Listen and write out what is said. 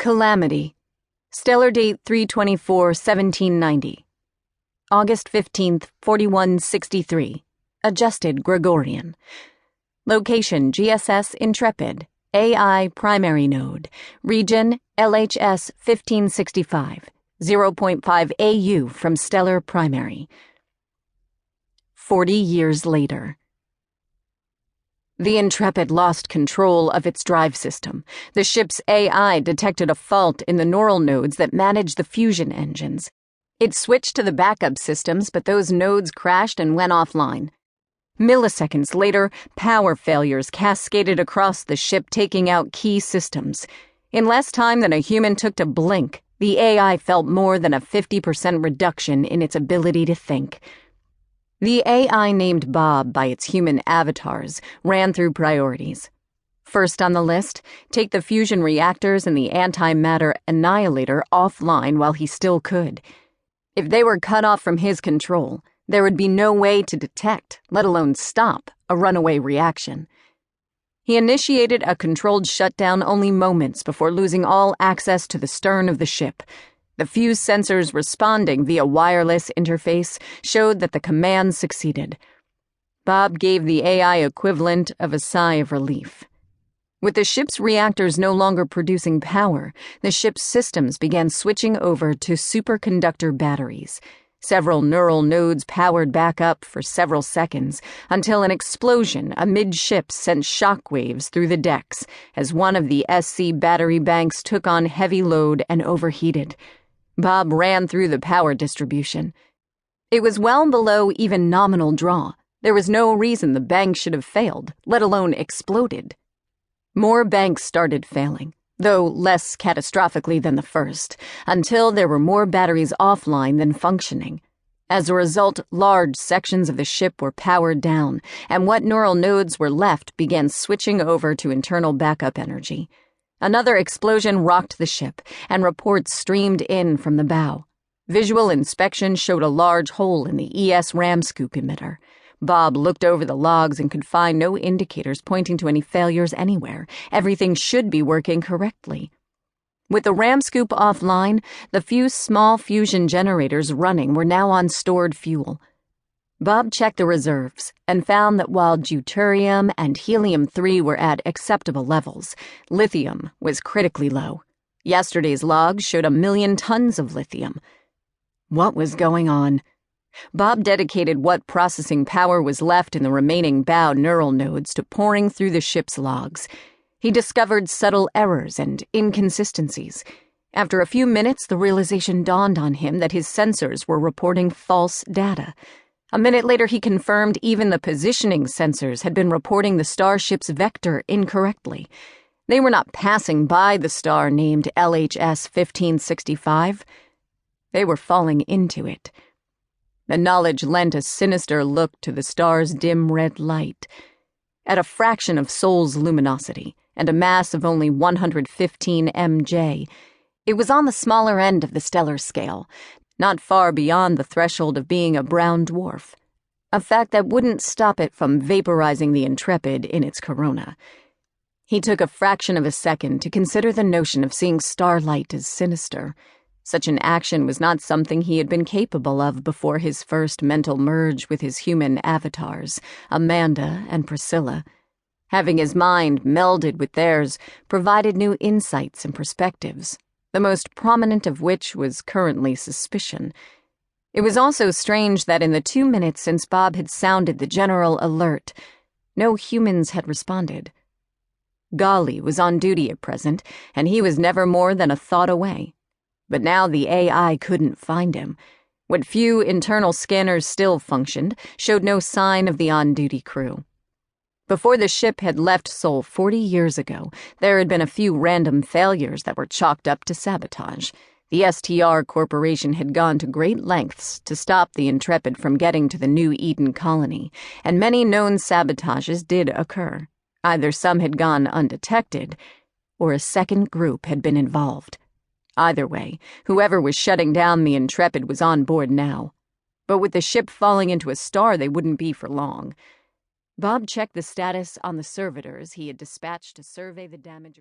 Calamity. Stellar date 3/24/1790. August 15th, 4163. Adjusted Gregorian. Location GSS Intrepid. AI primary node. Region LHS 1565. 0.5 AU from stellar primary. 40 years later. The Intrepid lost control of its drive system. The ship's AI detected a fault in the neural nodes that manage the fusion engines. It switched to the backup systems, but those nodes crashed and went offline. Milliseconds later, power failures cascaded across the ship, taking out key systems. In less time than a human took to blink, the AI felt more than a 50% reduction in its ability to think. The AI, named Bob by its human avatars, ran through priorities. First on the list, take the fusion reactors and the antimatter annihilator offline while he still could. If they were cut off from his control, there would be no way to detect, let alone stop, a runaway reaction. He initiated a controlled shutdown only moments before losing all access to the stern of the ship. The fuse sensors responding via wireless interface showed that the command succeeded. Bob gave the AI equivalent of a sigh of relief. With the ship's reactors no longer producing power, the ship's systems began switching over to superconductor batteries. Several neural nodes powered back up for several seconds until an explosion amidship sent shockwaves through the decks as one of the SC battery banks took on heavy load and overheated. Bob ran through the power distribution. It was well below even nominal draw. There was no reason the bank should have failed, let alone exploded. More banks started failing, though less catastrophically than the first, until there were more batteries offline than functioning. As a result, large sections of the ship were powered down, and what neural nodes were left began switching over to internal backup energy. Another explosion rocked the ship, and reports streamed in from the bow. Visual inspection showed a large hole in the ES-RAM scoop emitter. Bob looked over the logs and could find no indicators pointing to any failures anywhere. Everything should be working correctly. With the RAM scoop offline, the few small fusion generators running were now on stored fuel. Bob checked the reserves and found that while deuterium and helium-3 were at acceptable levels, lithium was critically low. Yesterday's logs showed 1 million tons of lithium. What was going on? Bob dedicated what processing power was left in the remaining bow neural nodes to pouring through the ship's logs. He discovered subtle errors and inconsistencies. After a few minutes, the realization dawned on him that his sensors were reporting false data. A minute later, he confirmed even the positioning sensors had been reporting the starship's vector incorrectly. They were not passing by the star named LHS 1565. They were falling into it. The knowledge lent a sinister look to the star's dim red light. At a fraction of Sol's luminosity and a mass of only 115 mJ, it was on the smaller end of the stellar scale, not far beyond the threshold of being a brown dwarf, a fact that wouldn't stop it from vaporizing the Intrepid in its corona. He took a fraction of a second to consider the notion of seeing starlight as sinister. Such an action was not something he had been capable of before his first mental merge with his human avatars, Amanda and Priscilla. Having his mind melded with theirs provided new insights and perspectives, the most prominent of which was currently suspicion. It was also strange that in the 2 minutes since Bob had sounded the general alert, no humans had responded. Golly was on duty at present, and he was never more than a thought away. But now the AI couldn't find him. What few internal scanners still functioned showed no sign of the on-duty crew. Before the ship had left Sol 40 years ago, there had been a few random failures that were chalked up to sabotage. The STR Corporation had gone to great lengths to stop the Intrepid from getting to the New Eden colony, and many known sabotages did occur. Either some had gone undetected, or a second group had been involved. Either way, whoever was shutting down the Intrepid was on board now. But with the ship falling into a star, they wouldn't be for long. Bob checked the status on the servitors he had dispatched to survey the damage.